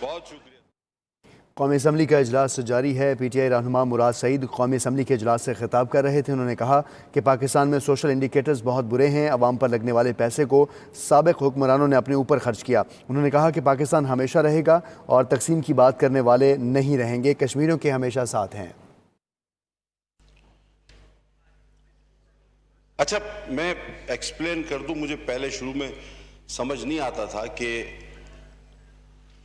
बहुत शुक्रिया। कौमी असम्बली का इजलास जारी है। PTI रहनुमा मुराद सईद कौमी असम्बली के इजलास से खिताब कर रहे थे। उन्होंने कहा कि पाकिस्तान में सोशल इंडिकेटर्स बहुत बुरे हैं। अवाम पर लगने वाले पैसे को साबिक हुक्मरानों ने अपने ऊपर खर्च किया। उन्होंने कहा कि पाकिस्तान हमेशा रहेगा और तकसीम की बात करने वाले नहीं रहेंगे। कश्मीरियों के हमेशा साथ हैं। अच्छा, मैं एक्सप्लेन कर दूं। मुझे पहले शुरू में समझ नहीं आता था कि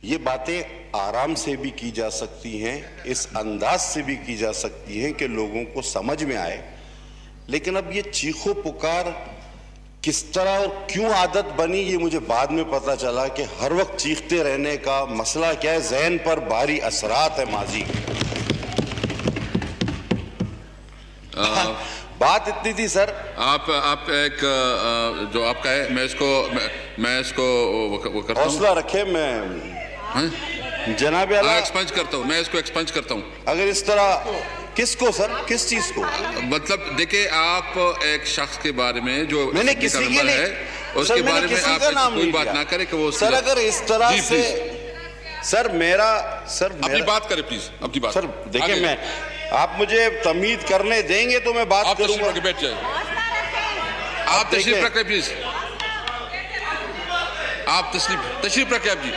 ये बातें आराम से भी की जा सकती हैं, इस अंदाज से भी की जा सकती हैं कि लोगों को समझ में आए। लेकिन अब ये चीखो पुकार किस तरह और क्यों आदत बनी, ये मुझे बाद में पता चला कि हर वक्त चीखते रहने का मसला क्या है, ज़हन पर भारी असरात है माजी के। बात इतनी थी सर। आप एक जो आपका है, मैं इसको वो करता हूं। हौसला रखे। मैं जनाब आला एक्सपंज करता हूँ, मैं इसको एक्सपंज करता हूँ। अगर इस तरह किसको सर, किस चीज को? मतलब देखिए, आप एक शख्स के बारे में जो मैंने किसी के है उसके बारे में आप कोई बात ना करें कि वो सर, अगर इस तरह से सर मेरा अपनी बात करें प्लीज, अपनी बात सर। देखिए, मैं आप मुझे तमीद करने देंगे तो मैं बात करूंगा। बैठ जाए, आप तशरीफ रखें प्लीज, आप तशरीफ रखें आप जी।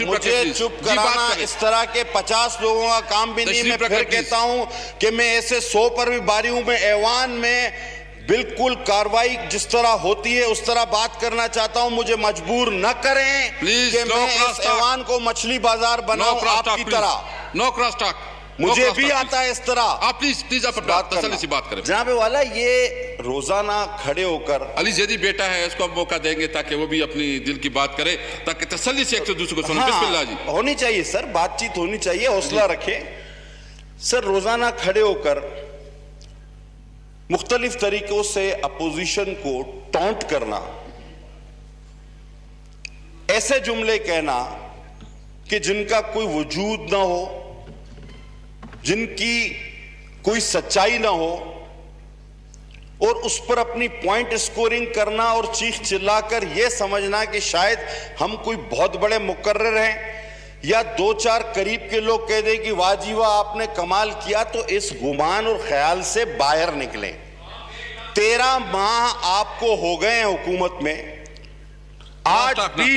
मुझे चुप कराना इस तरह के 50 लोगों का काम भी नहीं। मैं फिर कहता हूं कि मैं ऐसे 100 पर भी बारी हूं। मैं ऐवान में बिल्कुल कार्रवाई जिस तरह होती है उस तरह बात करना चाहता हूं। मुझे मजबूर न करें कि मैं इस ऐवान को मछली बाजार बनाऊं आपकी तरह। No cross talk. मुझे भी आता है इस तरह। आप प्लीज आप तसल्ली से बात करें। जनाब वाला, ये रोजाना खड़े होकर अली जैदी बेटा है, इसको हम मौका देंगे ताकि वो भी अपनी दिल की बात करे, ताकि तसल्ली से एक दूसरे को सुने। बिस्मिल्लाह जी। होनी चाहिए सर, बातचीत होनी चाहिए, हौसला रखे सर। रोजाना खड़े होकर मुख्तलिफ तरीकों से अपोजिशन को टॉन्ट करना, ऐसे जुमले कहना कि जिनका कोई वजूद ना हो, जिनकी कोई सच्चाई ना हो, और उस पर अपनी पॉइंट स्कोरिंग करना और चीख चिल्लाकर यह समझना कि शायद हम कोई बहुत बड़े मुकर्रर हैं या 2-4 करीब के लोग कह दें कि वाह जी वाह आपने कमाल किया, तो इस गुमान और ख्याल से बाहर निकलें। 13 माह आपको हो गए हैं हुकूमत में। आज भी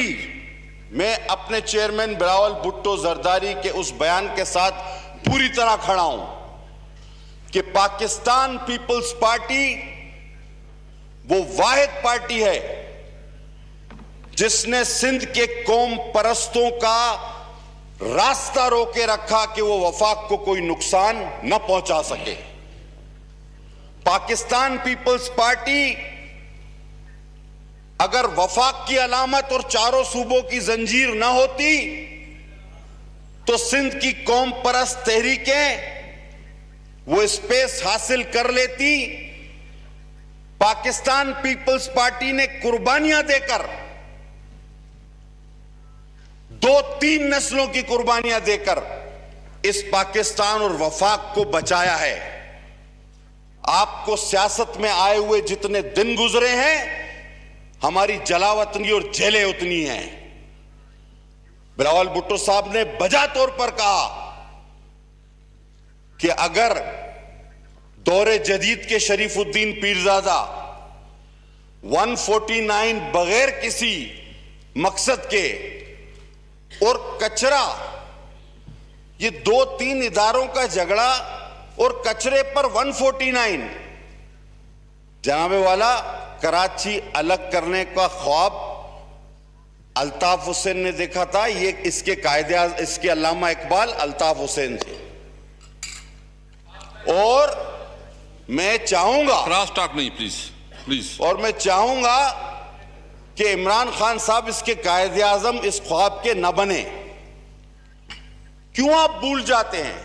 मैं अपने चेयरमैन बिलावल भुट्टो जरदारी के उस बयान के साथ पूरी तरह खड़ा हूं कि पाकिस्तान पीपल्स पार्टी वो वाहिद पार्टी है जिसने सिंध के कौम परस्तों का रास्ता रोके रखा कि वो वफाक को कोई नुकसान न पहुंचा सके। पाकिस्तान पीपल्स पार्टी अगर वफाक की अलामत और चारों सूबों की जंजीर न होती तो सिंध की कौम परस्त तहरीकें वो स्पेस हासिल कर लेती। पाकिस्तान पीपल्स पार्टी ने कुर्बानियां देकर 2-3 नस्लों की कुर्बानियां देकर इस पाकिस्तान और वफाक को बचाया है। आपको सियासत में आए हुए जितने दिन गुजरे हैं, हमारी जलावतनी और जेलें उतनी हैं। बिलावल भुट्टो साहब ने बजा तौर पर कहा कि अगर दौरे जदीद के शरीफुद्दीन पीरजादा 149 बगैर किसी मकसद के और कचरा, ये 2-3 इदारों का झगड़ा और कचरे पर 149, जनाबे वाला कराची अलग करने का ख्वाब अल्ताफ हुसैन ने देखा था। ये इसके कायदे, इसके अल्लामा इकबाल अल्ताफ हुसैन थे। और मैं चाहूंगा, क्रॉस टॉक नहीं प्लीज प्लीज, और मैं चाहूंगा कि इमरान खान साहब इसके कायदे आजम इस ख्वाब के न बने। क्यों आप भूल जाते हैं,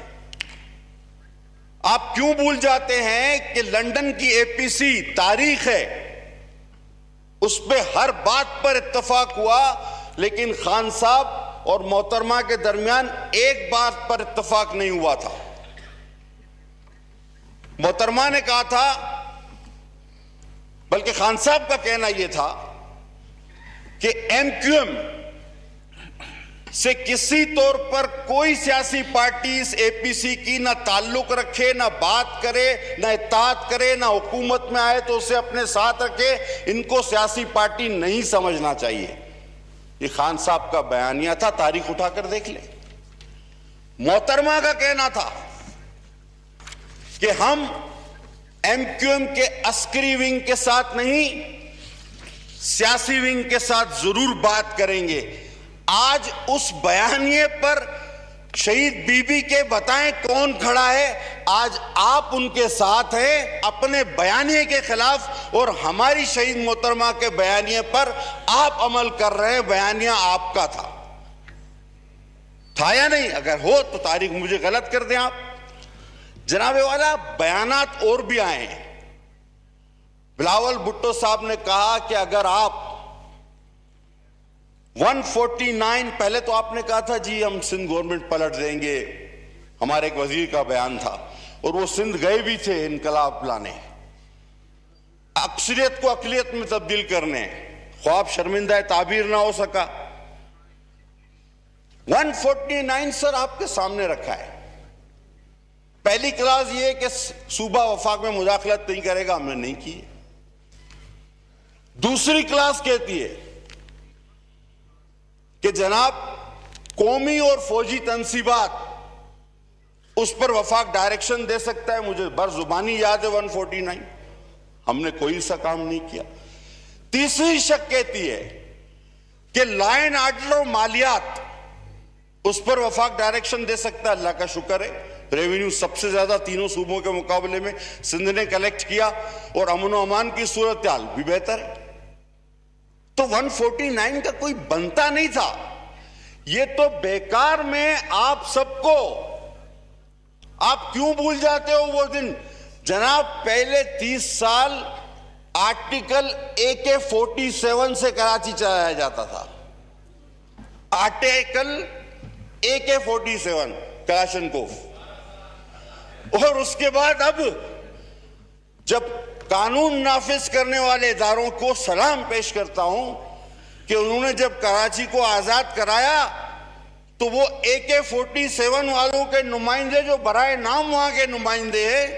आप क्यों भूल जाते हैं कि लंदन की APC तारीख है, उस पे हर बात पर इत्तफाक हुआ, लेकिन खान साहब और मोहतरमा के दरमियान एक बात पर इत्तफाक नहीं हुआ था। मोहतरमा ने कहा था, बल्कि खान साहब का कहना यह था कि MQM से किसी तौर पर कोई सियासी पार्टी इस एपीसी की ना ताल्लुक रखे, ना बात करे, ना इत्तेहाद करे, ना हुकूमत में आए तो उसे अपने साथ रखे, इनको सियासी पार्टी नहीं समझना चाहिए। ये खान साहब का बयानिया था, तारीख उठाकर देख ले। मोहतरमा का कहना था कि हम एमक्यूएम के अस्करी विंग के साथ नहीं, सियासी विंग के साथ जरूर बात करेंगे। आज उस बयानिए पर शहीद बीबी के बताएं कौन खड़ा है? आज आप उनके साथ हैं अपने बयानिए के खिलाफ, और हमारी शहीद मोहतरमा के बयानिए पर आप अमल कर रहे हैं। बयानिया आपका था या नहीं? अगर हो तो तारीख मुझे गलत कर दें आप। जनाबे वाला, बयानात और भी आए हैं। बिलावल भुट्टो साहब ने कहा कि अगर आप 149, पहले तो आपने कहा था जी हम सिंध गवर्नमेंट पलट देंगे, हमारे एक वजीर का बयान था, और वो सिंध गए भी थे इनकलाब लाने, अक्सरियत को अकलियत में तब्दील करने, ख्वाब शर्मिंदा ताबीर ना हो सका। 149 सर आपके सामने रखा है। पहली क्लास ये कि सूबा वफाक में मुदाखलत नहीं करेगा, हमने नहीं की। दूसरी क्लास कहती है कि जनाब कौमी और फौजी तंसीबात, उस पर वफाक डायरेक्शन दे सकता है। मुझे बरजुबानी याद है 149, हमने कोई सा काम नहीं किया। तीसरी शक कहती है कि लॉ एंड ऑर्डर और मालियात, उस पर वफाक डायरेक्शन दे सकता है। अल्लाह का शुक्र है, रेवेन्यू सबसे ज्यादा तीनों सूबों के मुकाबले में सिंध ने कलेक्ट किया, और अमन व अमान की सूरत हाल भी बेहतर है। तो 149 का कोई बनता नहीं था। ये तो बेकार में आप सबको, आप क्यों भूल जाते हो वो दिन? जनाब पहले 30 साल आर्टिकल AK-47 से कराची चलाया जाता था। आर्टिकल AK-47 कलाशनकोफ, और उसके बाद अब जब कानून नाफिज करने वाले इदारों को सलाम पेश करता हूं कि उन्होंने जब कराची को आजाद कराया तो वो AK-47 वालों के नुमाइंदे, जो बराए नाम वहां के नुमाइंदे हैं,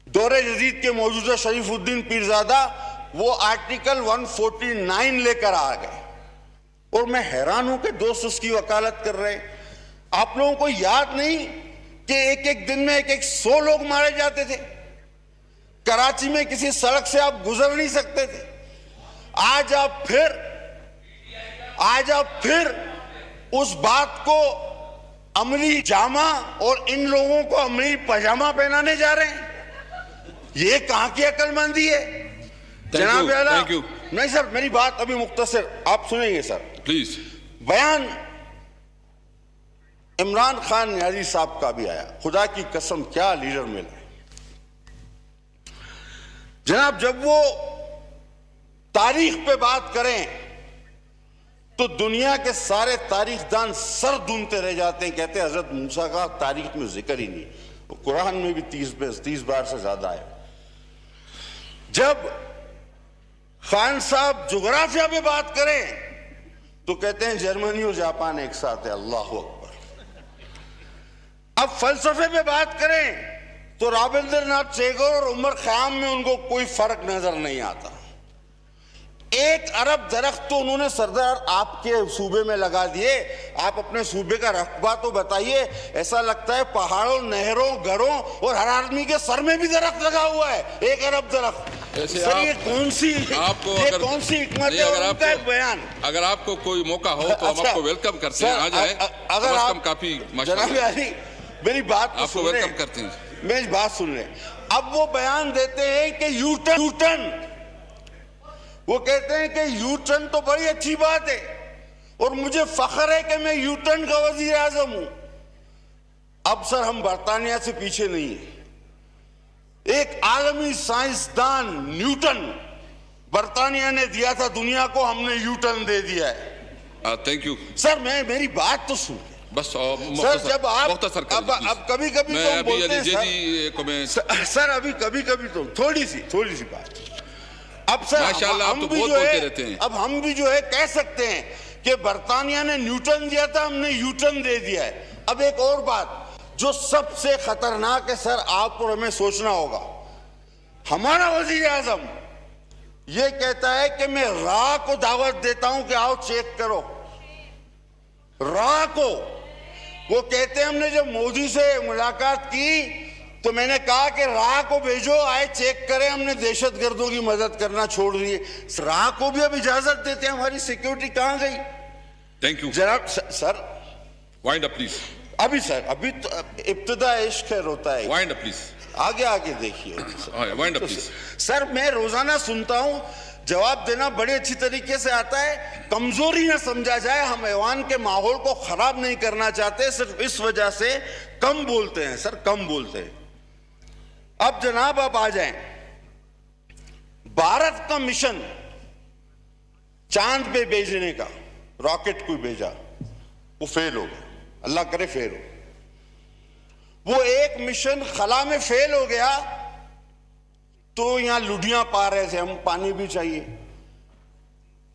दौरे जदीद के मौजूदा शरीफुद्दीन पीरजादा, वो आर्टिकल 149 लेकर आ गए। और मैं हैरान हूं कि दोस्त उसकी वकालत कर रहे हैं। आप लोगों को याद नहीं कि एक एक दिन में 100 लोग मारे जाते थे? कराची में किसी सड़क से आप गुजर नहीं सकते थे। आज आप फिर उस बात को अमली जामा और इन लोगों को अमली पजामा पहनाने जा रहे हैं। ये कहां की अक्लमंदी है? जनाब आला, नहीं सर, मेरी बात अभी मुख्तसर आप सुनेंगे सर प्लीज। बयान इमरान खान न्याजी साहब का भी आया। खुदा की कसम क्या लीडर मिला जनाब। जब वो तारीख पे बात करें तो दुनिया के सारे तारीखदान सर दूनते रह जाते हैं। कहते हैं हजरत मूसा का तारीख में जिक्र ही नहीं, वो कुरान में भी 30 बार से ज्यादा है। जब खान साहब जोग्राफिया पे बात करें तो कहते हैं जर्मनी और जापान एक साथ है। अल्लाह अकबर। अब फलसफे पे बात करें तो रविंद्रनाथ टैगोर और उमर खयाम में उनको कोई फर्क नजर नहीं आता। 1 अरब दरख्त तो उन्होंने सरदार आपके सूबे में लगा दिए। आप अपने सूबे का रकबा तो बताइए। ऐसा लगता है पहाड़ों, नहरों, घरों और हर आदमी के सर में भी दरख्त लगा हुआ है। 1 अरब दरख्त। सर ये कौन सी हिकमत है? उनका एक बयान। अगर आपको कोई मौका हो तो हम आपको वेलकम करते हैं। आ जाए। अगर आप काफी मेरी बात आपको वेलकम करते हैं। मेरी बात सुन रहे। अब वो बयान देते हैं कि यूटर्न, वो कहते हैं कि यूटर्न तो बड़ी अच्छी बात है और मुझे फख्र है कि मैं यूटर्न का वजीर आजम हूं। अब सर हम बरतानिया से पीछे नहीं है। एक आलमी साइंसदान न्यूटन बरतानिया ने दिया था दुनिया को, हमने यूटर्न दे दिया है। Thank you sir. मेरी बात तो सुन बस। सर जब आप अब कभी कभी तो बोलते हैं सर अभी कभी तो थोड़ी सी बात। अब सर हम भी जो है कह सकते हैं कि बर्तानिया ने न्यूटन दिया था, हमने यूटन दे दिया है। अब एक और बात जो सबसे खतरनाक है सर, आपको हमें सोचना होगा, हमारा वजीर आजम ये कहता है कि मैं रा को दावत देता हूं कि आओ चेक करो। रा को वो कहते हैं हमने जब मोदी से मुलाकात की तो मैंने कहा कि रा को भेजो, आए चेक करें, हमने दहशतगर्दों की मदद करना छोड़ दी। रा को भी अब इजाजत देते हैं, हमारी सिक्योरिटी कहां गई? थैंक यू जनाब सर वाइंड अप प्लीज, अभी सर अभी तो इब्तिदा इश्क है रोता है, वाइंड अप प्लीज, आगे आगे देखिए वाइंड अप प्लीज। सर मैं रोजाना सुनता हूं, जवाब देना बड़े अच्छी तरीके से आता है, कमजोरी ना समझा जाए, हम ऐवान के माहौल को खराब नहीं करना चाहते, सिर्फ इस वजह से कम बोलते हैं सर, कम बोलते हैं। अब जनाब आप आ जाएं, भारत का मिशन चांद पे भेजने का, रॉकेट को भेजा, वो फेल हो गया, अल्लाह करे फेल हो। वो एक मिशन खला में फेल हो गया तो यहां लुढ़ियां पा रहे थे हम, पानी भी चाहिए।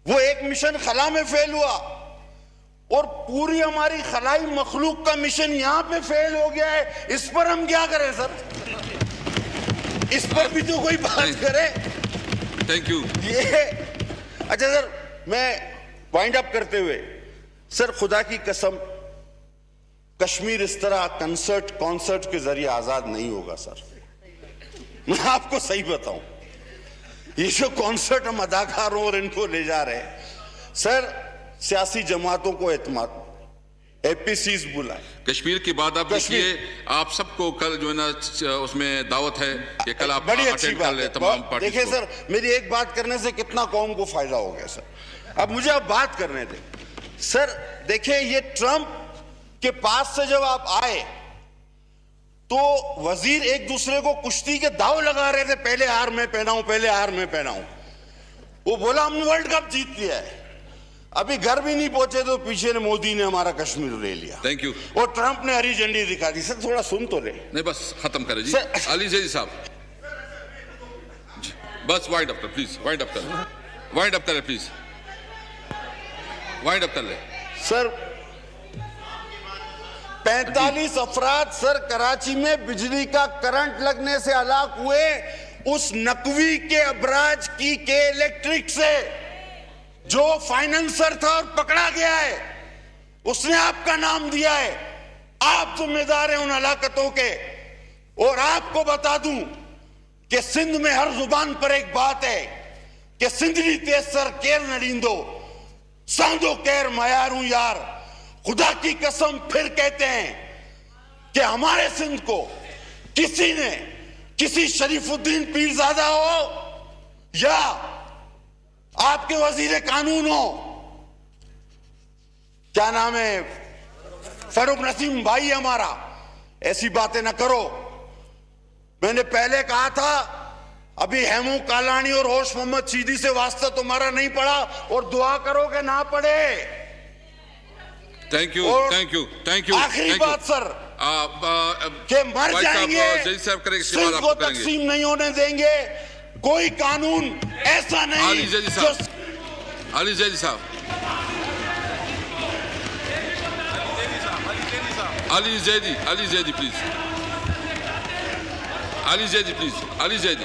वो एक मिशन खला में फेल हुआ और पूरी हमारी खलाई मखलूक का मिशन यहां पे फेल हो गया है। इस पर हम क्या करें सर? इस पर भी तो कोई बात करे। Thank you. ये अच्छा सर, मैं वाइंड अप करते हुए, सर खुदा की कसम कश्मीर इस तरह कॉन्सर्ट के जरिए आजाद नहीं होगा सर। मैं आपको सही बताऊं, ये जो कॉन्सर्ट हम अदाकारों और इनको ले जा रहे हैं सर, सियासी जमातों को एतमाद, एपीसीज बुलाए। कश्मीर की बात आप देखिए, आप सबको कल जो है ना उसमें दावत है कि कल आप बड़ी अच्छी अटेंड बात कर ले है। तमाम पार्टी देखिए को। सर, मेरी एक बात करने से कितना कौम को फायदा हो गया सर। अब मुझे अब बात करने दें सर। देखिए ये ट्रंप के पास से जब आप आए तो वजीर एक दूसरे को कुश्ती के दाव लगा रहे थे, पहले हार में पहनाऊं, पहले हार में पहनाऊं। वो बोला हमने वर्ल्ड कप जीत लिया है, अभी घर भी नहीं पहुंचे तो पीछे ने मोदी ने हमारा कश्मीर ले लिया। Thank you. और ट्रंप ने हरी झंडी दिखा दी। सर थोड़ा सुन तो ले। नहीं बस खत्म करें जी। सर- अली जैदी साहब बस वाइंड अप कर प्लीज, वाइंड अप कर, वाइंड अप करें प्लीज, वाइंड अप कर ले सर 45 अफराद सर कराची में बिजली का करंट लगने से हलाक हुए उस नकवी के अबराज की के इलेक्ट्रिक से, जो फाइनेंसर था और पकड़ा गया है, उसने आपका नाम दिया है। आप जिम्मेदार हैं उन हलाकतों के। और आपको बता दूं कि सिंध में हर जुबान पर एक बात है कि सिंधली तेसर केर नड़ींदो, सांदो केर मयारू यार। खुदा की कसम फिर कहते हैं कि हमारे सिंध को किसी ने, किसी शरीफुद्दीन पीरजादा हो या आपके वजीर कानून हो, क्या नाम है, फरूक नसीम भाई हमारा, ऐसी बातें ना करो। मैंने पहले कहा था, अभी हेमू कालानी और होश मोहम्मद सीधी से वास्ता तुम्हारा नहीं पड़ा, और दुआ करो कि ना पड़े। थैंक यू, और थैंक यू, थैंक यू। आखिरी बात सर, कि मर जाएंगे, सिंध को तकसीम नहीं होने देंगे। कोई कानून ऐसा नहीं। अली जैदी साहब, अली जैदी साहब, अली जैदी, अली जैदी प्लीज, अली जैदी प्लीज, अली जैदी,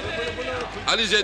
अली जैदी।